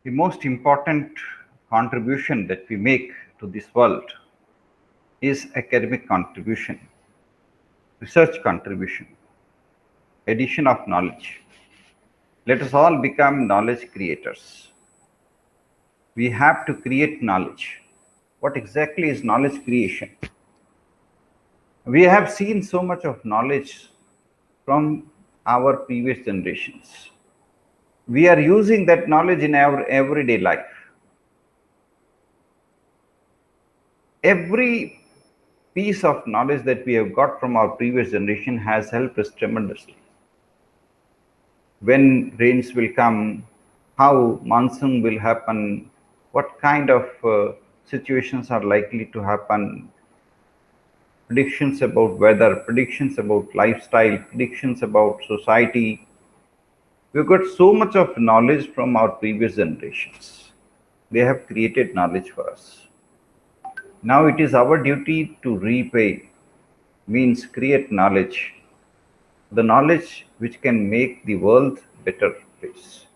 The most important contribution that we make to this world is academic contribution, research contribution, addition of knowledge. Let us all become knowledge creators. We have to create knowledge. What exactly is knowledge creation? We have seen so much of knowledge from our previous generations. We are using that knowledge in our everyday life. Every piece of knowledge that we have got from our previous generation has helped us tremendously. When rains will come, how monsoon will happen, what kind of situations are likely to happen, predictions about weather, predictions about lifestyle, predictions about society. We've got so much of knowledge from our previous generations. They have created knowledge for us. Now it is our duty to repay, means create knowledge. The knowledge which can make the world better place.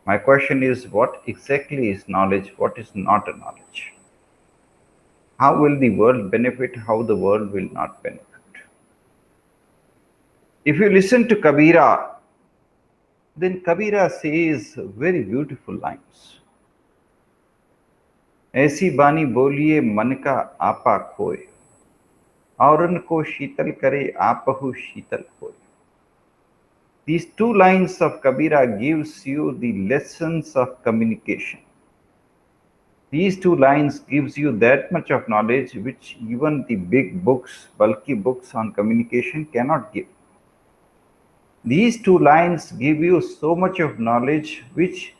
My question is, what exactly is knowledge? What is not a knowledge? How will the world benefit? How the world will not benefit? If you listen to Kabira, then Kabira says very beautiful lines. ऐसी बानी बोलिए मन का आपा खोए, औरन को शीतल करे आपहु शीतल खोए. These two lines of Kabira gives you the lessons of communication. These two lines gives you that much of knowledge which even the big books, bulky books on communication cannot give. These two lines give you so much of knowledge which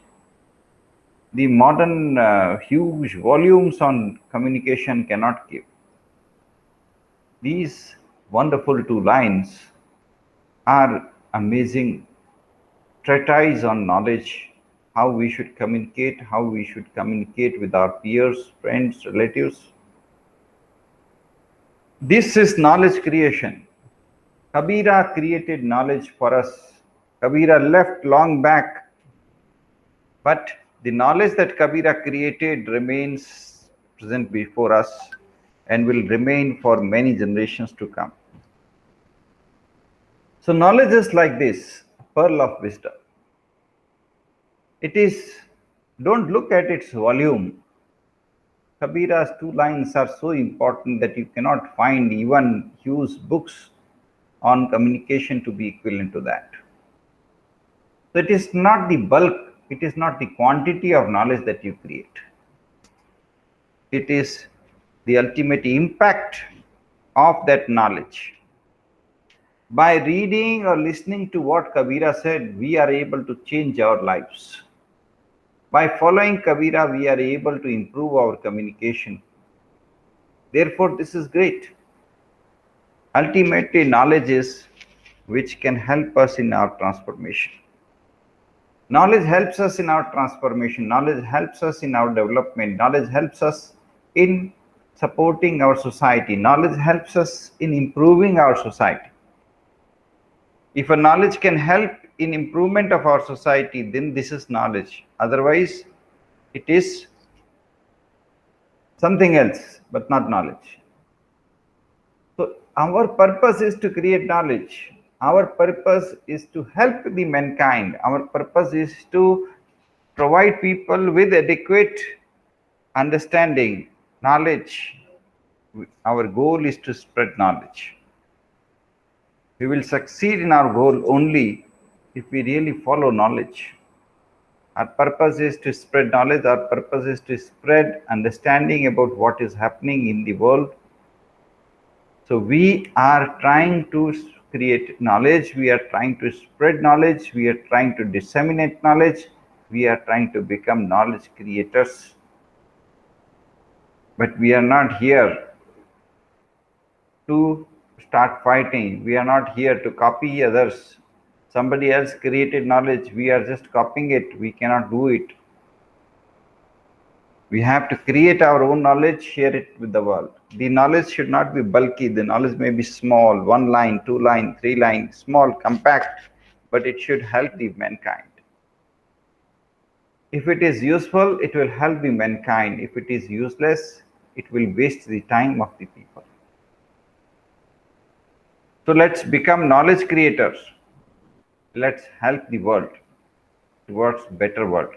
the modern huge volumes on communication cannot give. These wonderful two lines are amazing treatise on knowledge, how we should communicate with our peers, friends, relatives. This is knowledge creation. Kabira created knowledge for us. Kabira left long back, but the knowledge that Kabira created remains present before us and will remain for many generations to come. So knowledge is like this, pearl of wisdom. It is, don't look at its volume. Kabira's two lines are so important that you cannot find even huge books on communication to be equivalent to that. So it is not the bulk, it is not the quantity of knowledge that you create. It is the ultimate impact of that knowledge. By reading or listening to what Kabira said, we are able to change our lives. By following Kabira, we are able to improve our communication. Therefore, this is great. Ultimately, knowledge is which can help us in our transformation. Knowledge helps us in our transformation. Knowledge helps us in our development. Knowledge helps us in supporting our society. Knowledge helps us in improving our society. If a knowledge can help in improvement of our society, then this is knowledge. Otherwise, it is something else, but not knowledge. So our purpose is to create knowledge. Our purpose is to help the mankind. Our purpose is to provide people with adequate understanding, knowledge. Our goal is to spread knowledge. We will succeed in our goal only if we really follow knowledge. Our purpose is to spread knowledge. Our purpose is to spread understanding about what is happening in the world. So we are trying to create knowledge. We are trying to spread knowledge. We are trying to disseminate knowledge. We are trying to become knowledge creators. But we are not here to start fighting. We are not here to copy others. Somebody else created knowledge. We are just copying it. We cannot do it. We have to create our own knowledge, share it with the world. The knowledge should not be bulky. The knowledge may be small, 1 line, 2 line, 3 line, small, compact, but it should help the mankind. If it is useful, it will help the mankind. If it is useless, it will waste the time of the people. So let's become knowledge creators. Let's help the world towards better world.